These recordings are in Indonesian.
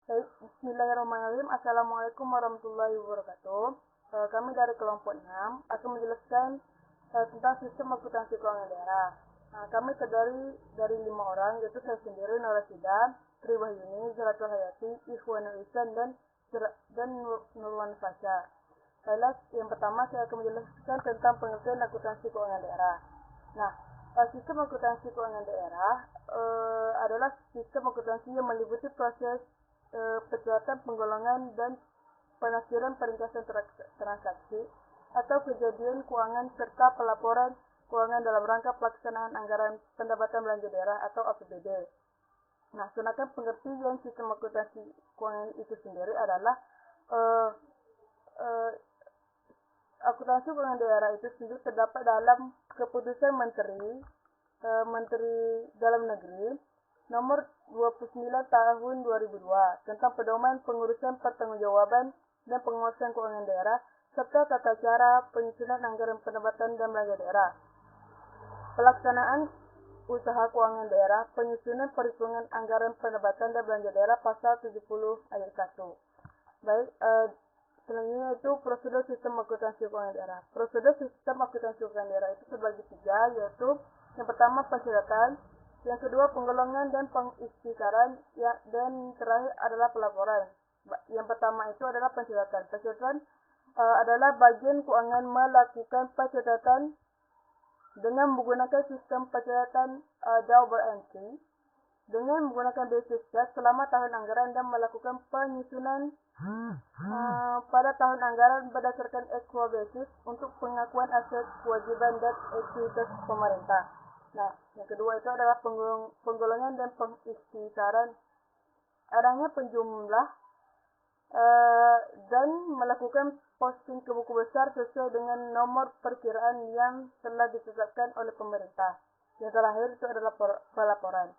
Baik, Bismillahirrahmanirrahim. Assalamualaikum warahmatullahi wabarakatuh. Kami dari kelompok 6 akan menjelaskan tentang sistem akuntansi keuangan daerah. Kami terdiri dari 5 orang, yaitu saya sendiri, Norasida, Triwahyuni, Zaratul Hayati, Ikhwanul Ihsan, dan Nurwan Fasha. Baiklah, yang pertama saya akan menjelaskan tentang pengertian akuntansi keuangan daerah. Nah, sistem akuntansi keuangan daerah adalah sistem akuntansi yang meliputi proses pencatatan, penggolongan, dan penafsiran peringkasan transaksi atau kejadian keuangan serta pelaporan keuangan dalam rangka pelaksanaan anggaran pendapatan belanja daerah atau APBD. Nah, sedangkan pengertian sistem akuntansi keuangan itu sendiri adalah akuntansi keuangan daerah itu sendiri terdapat dalam keputusan Menteri Dalam Negeri nomor 29 tahun 2002 tentang pedoman pengurusan pertanggungjawaban dan pengawasan keuangan daerah serta tata cara penyusunan anggaran pendapatan dan belanja daerah, pelaksanaan usaha keuangan daerah, penyusunan perhitungan anggaran pendapatan dan belanja daerah pasal 70 ayat 1. Baik, selanjutnya itu prosedur sistem akuntansi keuangan daerah. Prosedur sistem akuntansi keuangan daerah itu terbagi 3, yaitu yang pertama pencatatan, yang kedua penggolongan dan pengistisaran, dan terakhir adalah pelaporan. Yang pertama itu adalah pencatatan. Pencatatan adalah bagian keuangan melakukan pencatatan dengan menggunakan sistem pencatatan double entry dengan menggunakan basis cash selama tahun anggaran dan melakukan penyusunan pada tahun anggaran berdasarkan actual basis untuk pengakuan aset, kewajiban, dan ekuitas pemerintah. Nah, yang kedua itu adalah penggolongan dan pengistisaran. Adanya penjumlah dan melakukan posting ke buku besar sesuai dengan nomor perkiraan yang telah ditetapkan oleh pemerintah. Yang terakhir itu adalah pelaporan.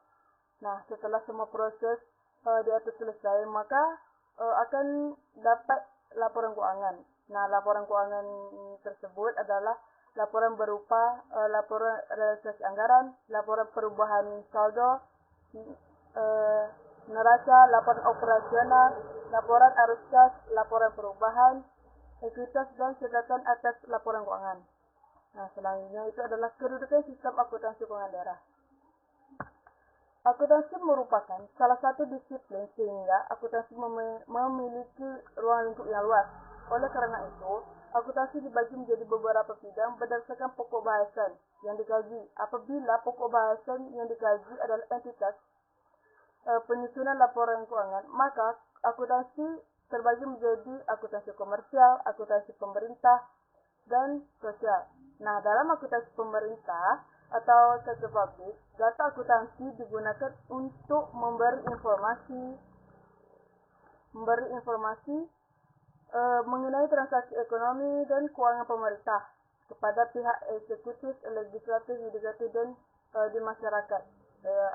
Nah, setelah semua proses di atas selesai, maka akan dapat laporan keuangan. Nah, laporan keuangan tersebut adalah laporan berupa laporan realisasi anggaran, laporan perubahan saldo, neraca, laporan operasional, laporan arus kas, laporan perubahan, ekuitas, dan catatan atas laporan keuangan. Nah, selanjutnya itu adalah kedudukan sistem akuntansi keuangan daerah. Akuntansi merupakan salah satu disiplin sehingga akuntansi memiliki ruang lingkup yang luas. Oleh karena itu, akuntansi dibagi menjadi beberapa bidang berdasarkan pokok bahasan yang dikaji. Apabila pokok bahasan yang dikaji adalah entitas penyusunan laporan keuangan, maka akuntansi terbagi menjadi akuntansi komersial, akuntansi pemerintah, dan sosial. Nah, dalam akuntansi pemerintah atau sektor publik, data akuntansi digunakan untuk memberi informasi mengenai transaksi ekonomi dan keuangan pemerintah kepada pihak eksekutif, legislatif, yudikatif, dan di masyarakat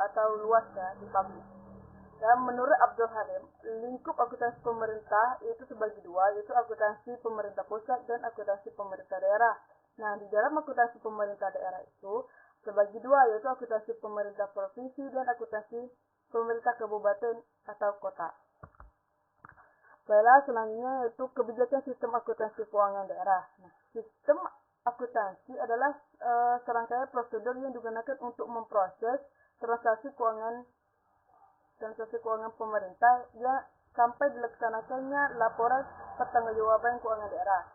atau luas di publik. Dan menurut Abdul Halim, lingkup akuntansi pemerintah itu terbagi 2, yaitu akuntansi pemerintah pusat dan akuntansi pemerintah daerah. Nah, di dalam akuntansi pemerintah daerah itu terbagi 2, yaitu akuntansi pemerintah provinsi dan akuntansi pemerintah kabupaten atau kota. Baiklah, selanjutnya yaitu kebijakan sistem akuntansi keuangan daerah. Nah, sistem akuntansi adalah serangkaian prosedur yang digunakan untuk memproses transaksi keuangan pemerintah yang sampai dilaksanakannya laporan pertanggungjawaban keuangan daerah.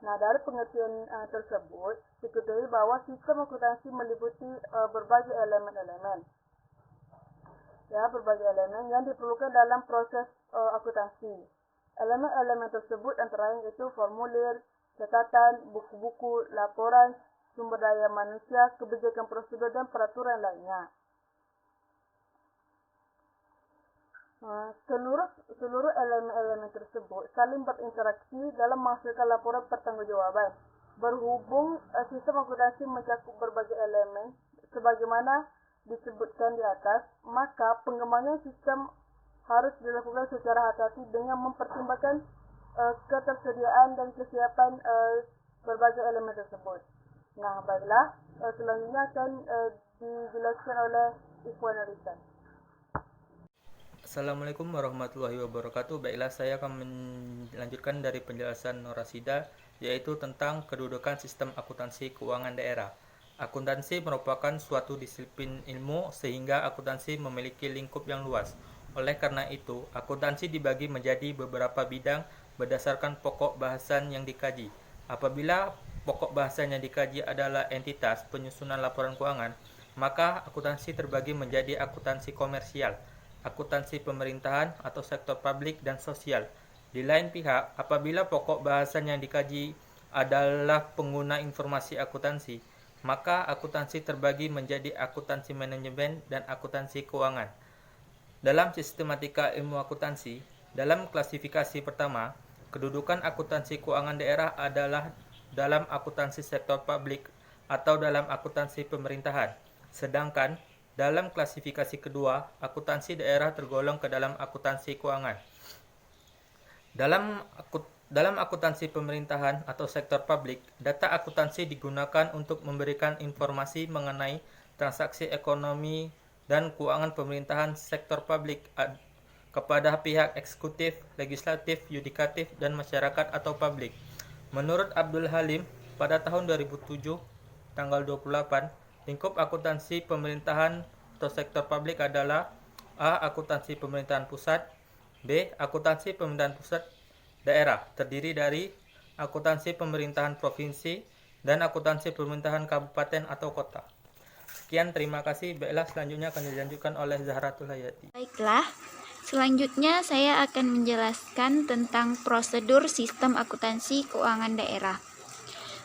Nah, dari pengertian tersebut, diketahui bahwa sistem akuntansi meliputi berbagai elemen yang diperlukan dalam proses akuntansi. Elemen-elemen tersebut antara lain yaitu formulir, catatan, buku-buku, laporan, sumber daya manusia, kebijakan prosedur, dan peraturan lainnya. Seluruh elemen-elemen tersebut saling berinteraksi dalam menghasilkan laporan pertanggungjawaban. Berhubung sistem akuntansi mencakup berbagai elemen sebagaimana disebutkan di atas, maka pengembangan sistem harus dilakukan secara hati-hati dengan mempertimbangkan ketersediaan dan kesiapan berbagai elemen tersebut. Nah, baiklah, selanjutnya akan dijelaskan oleh Ikhwanul Ihsan. Assalamualaikum warahmatullahi wabarakatuh. Baiklah, saya akan melanjutkan dari penjelasan Norasida, yaitu tentang kedudukan sistem akuntansi keuangan daerah. Akuntansi merupakan suatu disiplin ilmu sehingga akuntansi memiliki lingkup yang luas. Oleh karena itu, akuntansi dibagi menjadi beberapa bidang berdasarkan pokok bahasan yang dikaji. Apabila pokok bahasan yang dikaji adalah entitas penyusunan laporan keuangan, maka akuntansi terbagi menjadi akuntansi komersial, akuntansi pemerintahan atau sektor publik dan sosial. Di lain pihak, apabila pokok bahasan yang dikaji adalah pengguna informasi akuntansi, maka akuntansi terbagi menjadi akuntansi manajemen dan akuntansi keuangan. Dalam sistematika ilmu akuntansi, dalam klasifikasi pertama, kedudukan akuntansi keuangan daerah adalah dalam akuntansi sektor publik atau dalam akuntansi pemerintahan. Sedangkan dalam klasifikasi kedua, akuntansi daerah tergolong ke dalam akuntansi keuangan. Dalam akuntansi pemerintahan atau sektor publik, data akuntansi digunakan untuk memberikan informasi mengenai transaksi ekonomi dan keuangan pemerintahan sektor publik kepada pihak eksekutif, legislatif, yudikatif, dan masyarakat atau publik. Menurut Abdul Halim, pada tahun 2007, tanggal 28, lingkup akuntansi pemerintahan atau sektor publik adalah A. Akuntansi pemerintahan pusat, B. Akuntansi pemerintahan pusat daerah, terdiri dari akuntansi pemerintahan provinsi dan akuntansi pemerintahan kabupaten atau kota. Sekian, terima kasih. Baiklah, selanjutnya akan dilanjutkan oleh Zahratul Hayati. Baiklah, selanjutnya saya akan menjelaskan tentang prosedur sistem akuntansi keuangan daerah.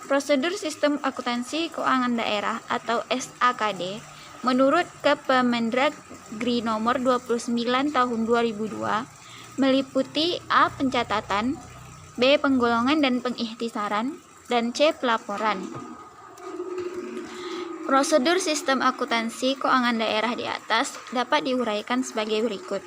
Prosedur sistem akuntansi keuangan daerah atau SAKD menurut Kepemendagri nomor 29 tahun 2002 meliputi A. Pencatatan, B. Penggolongan dan pengikhtisaran, dan C. Pelaporan. Prosedur sistem akuntansi keuangan daerah di atas dapat diuraikan sebagai berikut.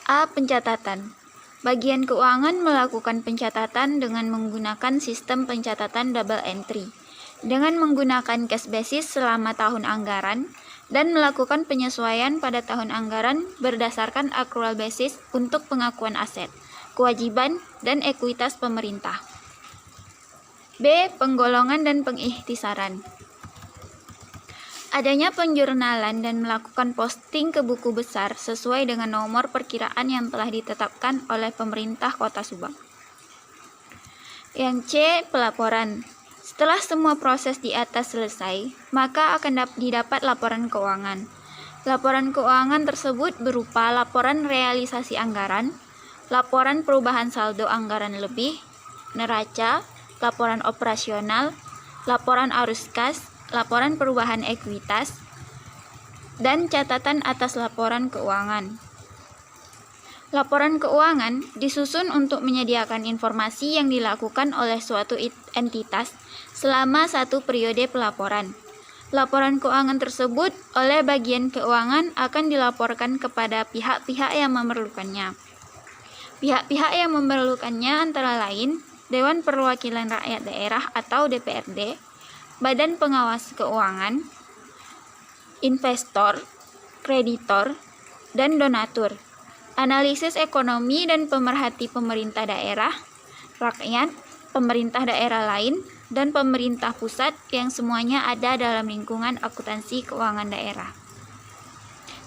A. Pencatatan. Bagian keuangan melakukan pencatatan dengan menggunakan sistem pencatatan double entry, dengan menggunakan cash basis selama tahun anggaran, dan melakukan penyesuaian pada tahun anggaran berdasarkan accrual basis untuk pengakuan aset, kewajiban, dan ekuitas pemerintah. B. Penggolongan dan pengikhtisaran. Adanya penjurnalan dan melakukan posting ke buku besar sesuai dengan nomor perkiraan yang telah ditetapkan oleh pemerintah Kota Subang. Yang C. Pelaporan. Setelah semua proses di atas selesai, maka akan didapat laporan keuangan. Laporan keuangan tersebut berupa laporan realisasi anggaran, laporan perubahan saldo anggaran lebih, neraca, laporan operasional, laporan arus kas, laporan perubahan ekuitas, dan catatan atas laporan keuangan. Laporan keuangan disusun untuk menyediakan informasi yang dilakukan oleh suatu entitas selama satu periode pelaporan. Laporan keuangan tersebut oleh bagian keuangan akan dilaporkan kepada pihak-pihak yang memerlukannya. Pihak-pihak yang memerlukannya antara lain Dewan Perwakilan Rakyat Daerah atau DPRD, Badan Pengawas Keuangan, investor, kreditor, dan donatur, analisis ekonomi dan pemerhati pemerintah daerah, rakyat, pemerintah daerah lain, dan pemerintah pusat yang semuanya ada dalam lingkungan akuntansi keuangan daerah.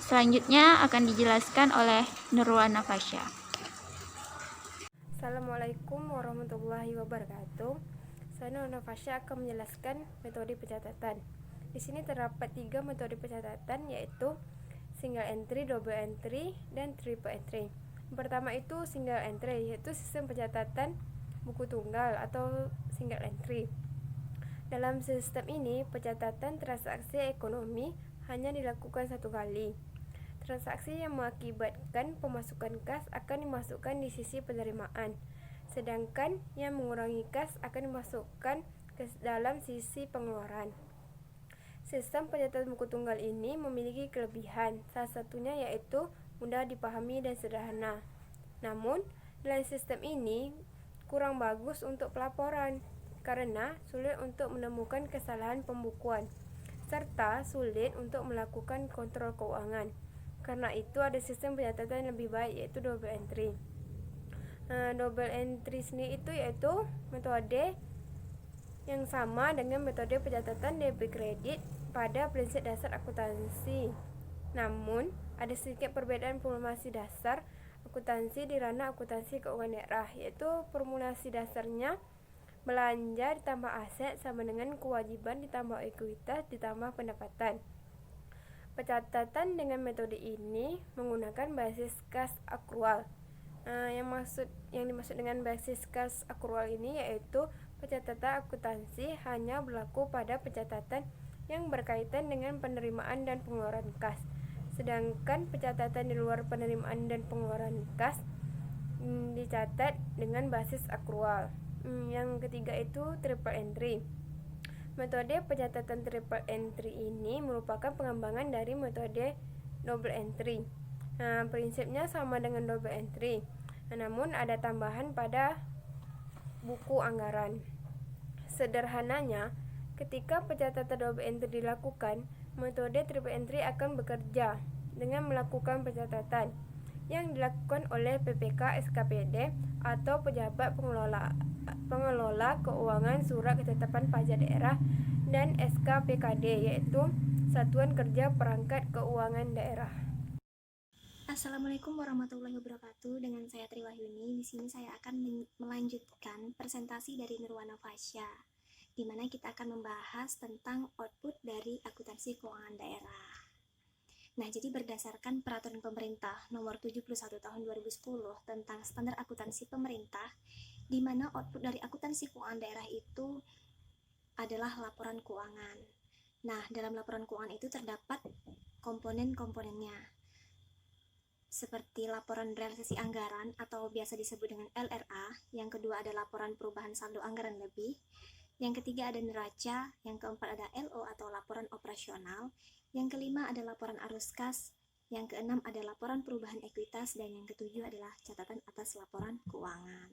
Selanjutnya akan dijelaskan oleh Nurwana Fasya. Assalamualaikum warahmatullahi wabarakatuh. Saya Nurwana Fasya akan menjelaskan metode pencatatan. Di sini terdapat 3 metode pencatatan, yaitu single entry, double entry, dan triple entry. Yang pertama itu single entry, yaitu sistem pencatatan buku tunggal atau single entry. Dalam sistem ini, pencatatan transaksi ekonomi hanya dilakukan satu kali. Transaksi yang mengakibatkan pemasukan kas akan dimasukkan di sisi penerimaan, sedangkan yang mengurangi kas akan dimasukkan ke dalam sisi pengeluaran. Sistem pencatatan buku tunggal ini memiliki kelebihan, salah satunya yaitu mudah dipahami dan sederhana. Namun, dalam sistem ini kurang bagus untuk pelaporan, karena sulit untuk menemukan kesalahan pembukuan. serta sulit untuk melakukan kontrol keuangan. Karena itu ada sistem pencatatan yang lebih baik, yaitu double entry. Double entry sendiri itu yaitu metode yang sama dengan metode pencatatan debit kredit pada prinsip dasar akuntansi. Namun, ada sedikit perbedaan formulasi dasar akuntansi di ranah akuntansi keuangan daerah, yaitu formulasi dasarnya belanja ditambah aset sama dengan kewajiban ditambah ekuitas ditambah pendapatan. Pencatatan dengan metode ini menggunakan basis kas akrual. Yang dimaksud dengan basis kas akrual ini yaitu pencatatan akuntansi hanya berlaku pada pencatatan yang berkaitan dengan penerimaan dan pengeluaran kas. Sedangkan pencatatan di luar penerimaan dan pengeluaran kas dicatat dengan basis akrual. Yang ketiga itu triple entry. Metode pencatatan triple entry ini merupakan pengembangan dari metode double entry. Prinsipnya sama dengan double entry, namun ada tambahan pada buku anggaran. Sederhananya, ketika pencatatan double entry dilakukan, metode triple entry akan bekerja dengan melakukan pencatatan yang dilakukan oleh PPK SKPD atau pejabat pengelola keuangan surat ketetapan pajak daerah dan SKPKD, yaitu Satuan Kerja Perangkat Keuangan Daerah. Assalamualaikum warahmatullahi wabarakatuh. Dengan saya Tri Wahyuni. Di sini saya akan melanjutkan presentasi dari Nirwana Fasya, di mana kita akan membahas tentang output dari akuntansi keuangan daerah. Nah, jadi berdasarkan peraturan pemerintah nomor 71 tahun 2010 tentang standar akuntansi pemerintah, di mana output dari akuntansi keuangan daerah itu adalah laporan keuangan. Nah, dalam laporan keuangan itu terdapat komponen-komponennya, seperti laporan realisasi anggaran atau biasa disebut dengan LRA, yang kedua ada laporan perubahan saldo anggaran lebih, yang ketiga ada neraca, yang keempat ada LO atau laporan operasional, yang kelima ada laporan arus kas, yang keenam ada laporan perubahan ekuitas, dan yang ketujuh adalah catatan atas laporan keuangan.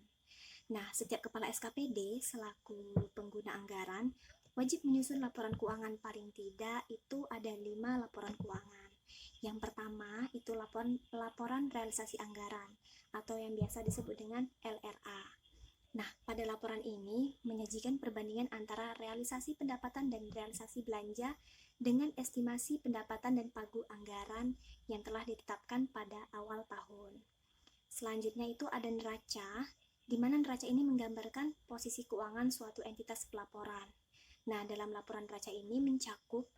Nah, setiap kepala SKPD selaku pengguna anggaran wajib menyusun laporan keuangan paling tidak itu ada 5 laporan keuangan. Yang pertama itu laporan realisasi anggaran atau yang biasa disebut dengan LRA. Nah, pada laporan ini menyajikan perbandingan antara realisasi pendapatan dan realisasi belanja dengan estimasi pendapatan dan pagu anggaran yang telah ditetapkan pada awal tahun. Selanjutnya itu ada neraca, di mana neraca ini menggambarkan posisi keuangan suatu entitas pelaporan. Nah, dalam laporan neraca ini mencakup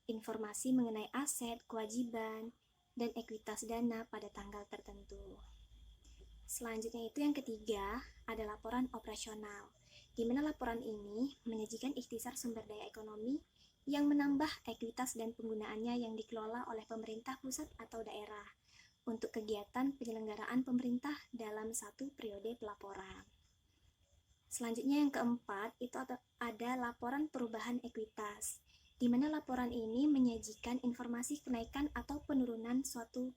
informasi mengenai aset, kewajiban, dan ekuitas dana pada tanggal tertentu. Selanjutnya itu yang ketiga, ada laporan operasional, di mana laporan ini menyajikan ikhtisar sumber daya ekonomi yang menambah ekuitas dan penggunaannya yang dikelola oleh pemerintah pusat atau daerah untuk kegiatan penyelenggaraan pemerintah dalam satu periode pelaporan. Selanjutnya yang keempat, itu ada laporan perubahan ekuitas, di mana laporan ini menyajikan informasi kenaikan atau penurunan suatu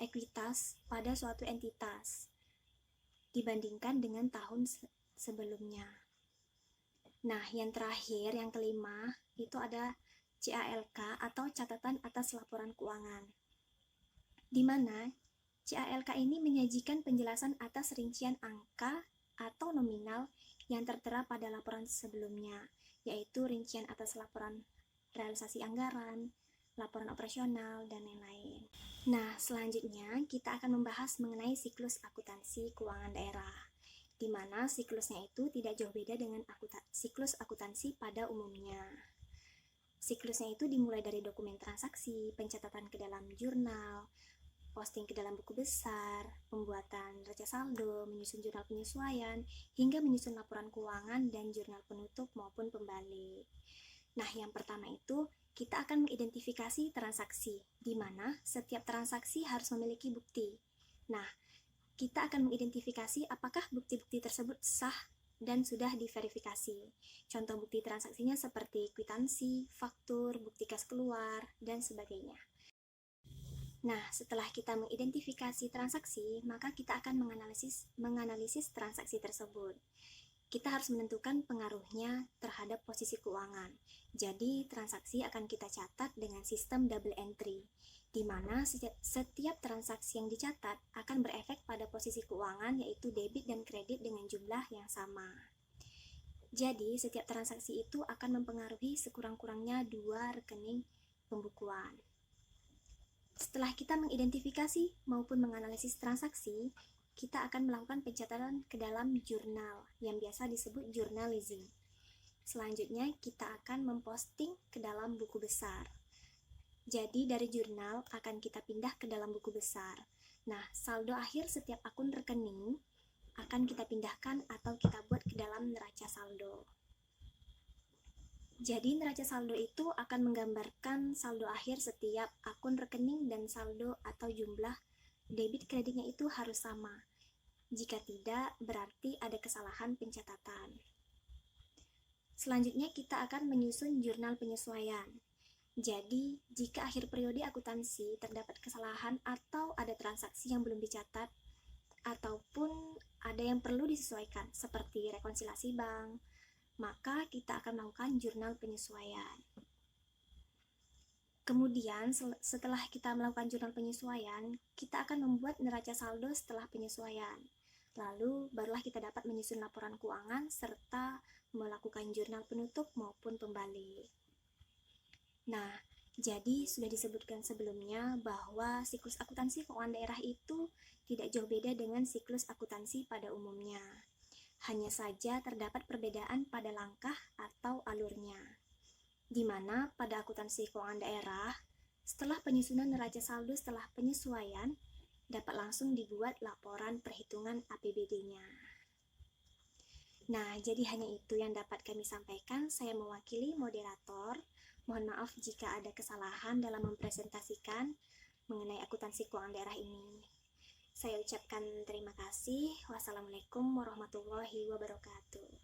ekuitas pada suatu entitas dibandingkan dengan tahun sebelumnya. Nah, yang terakhir, yang kelima, itu ada CALK atau catatan atas laporan keuangan, di mana CALK ini menyajikan penjelasan atas rincian angka atau nominal yang tertera pada laporan sebelumnya, yaitu rincian atas laporan realisasi anggaran, laporan operasional, dan lain-lain. Nah, selanjutnya kita akan membahas mengenai siklus akuntansi keuangan daerah, di mana siklusnya itu tidak jauh beda dengan siklus akuntansi pada umumnya. Siklusnya itu dimulai dari dokumen transaksi, pencatatan ke dalam jurnal, posting ke dalam buku besar, pembuatan neraca saldo, menyusun jurnal penyesuaian, hingga menyusun laporan keuangan dan jurnal penutup maupun pembalik. Nah, yang pertama itu kita akan mengidentifikasi transaksi, di mana setiap transaksi harus memiliki bukti. Nah, kita akan mengidentifikasi apakah bukti-bukti tersebut sah dan sudah diverifikasi. Contoh bukti transaksinya seperti kwitansi, faktur, bukti kas keluar, dan sebagainya. Nah, setelah kita mengidentifikasi transaksi, maka kita akan menganalisis transaksi tersebut. kita harus menentukan pengaruhnya terhadap posisi keuangan. Jadi, transaksi akan kita catat dengan sistem double entry, di mana setiap transaksi yang dicatat akan berefek pada posisi keuangan, yaitu debit dan kredit dengan jumlah yang sama. Jadi, setiap transaksi itu akan mempengaruhi sekurang-kurangnya 2 rekening pembukuan. Setelah kita mengidentifikasi maupun menganalisis transaksi, kita akan melakukan pencatatan ke dalam jurnal yang biasa disebut journalizing. Selanjutnya, kita akan memposting ke dalam buku besar. Jadi, dari jurnal akan kita pindah ke dalam buku besar. Nah, saldo akhir setiap akun rekening akan kita pindahkan atau kita buat ke dalam neraca saldo. Jadi, neraca saldo itu akan menggambarkan saldo akhir setiap akun rekening dan saldo atau jumlah debit kreditnya itu harus sama. Jika tidak, berarti ada kesalahan pencatatan. Selanjutnya, kita akan menyusun jurnal penyesuaian. Jadi, jika akhir periode akuntansi terdapat kesalahan atau ada transaksi yang belum dicatat, ataupun ada yang perlu disesuaikan, seperti rekonsiliasi bank, maka kita akan melakukan jurnal penyesuaian. Kemudian, setelah kita melakukan jurnal penyesuaian, kita akan membuat neraca saldo setelah penyesuaian. Lalu, barulah kita dapat menyusun laporan keuangan serta melakukan jurnal penutup maupun pembalik. Nah, jadi sudah disebutkan sebelumnya bahwa siklus akuntansi keuangan daerah itu tidak jauh beda dengan siklus akuntansi pada umumnya. Hanya saja terdapat perbedaan pada langkah atau alurnya, di mana pada akuntansi keuangan daerah, setelah penyusunan neraca saldo setelah penyesuaian, dapat langsung dibuat laporan perhitungan APBD-nya. Nah, jadi hanya itu yang dapat kami sampaikan. Saya mewakili moderator. Mohon maaf jika ada kesalahan dalam mempresentasikan mengenai akuntansi keuangan daerah ini. Saya ucapkan terima kasih. Wassalamualaikum warahmatullahi wabarakatuh.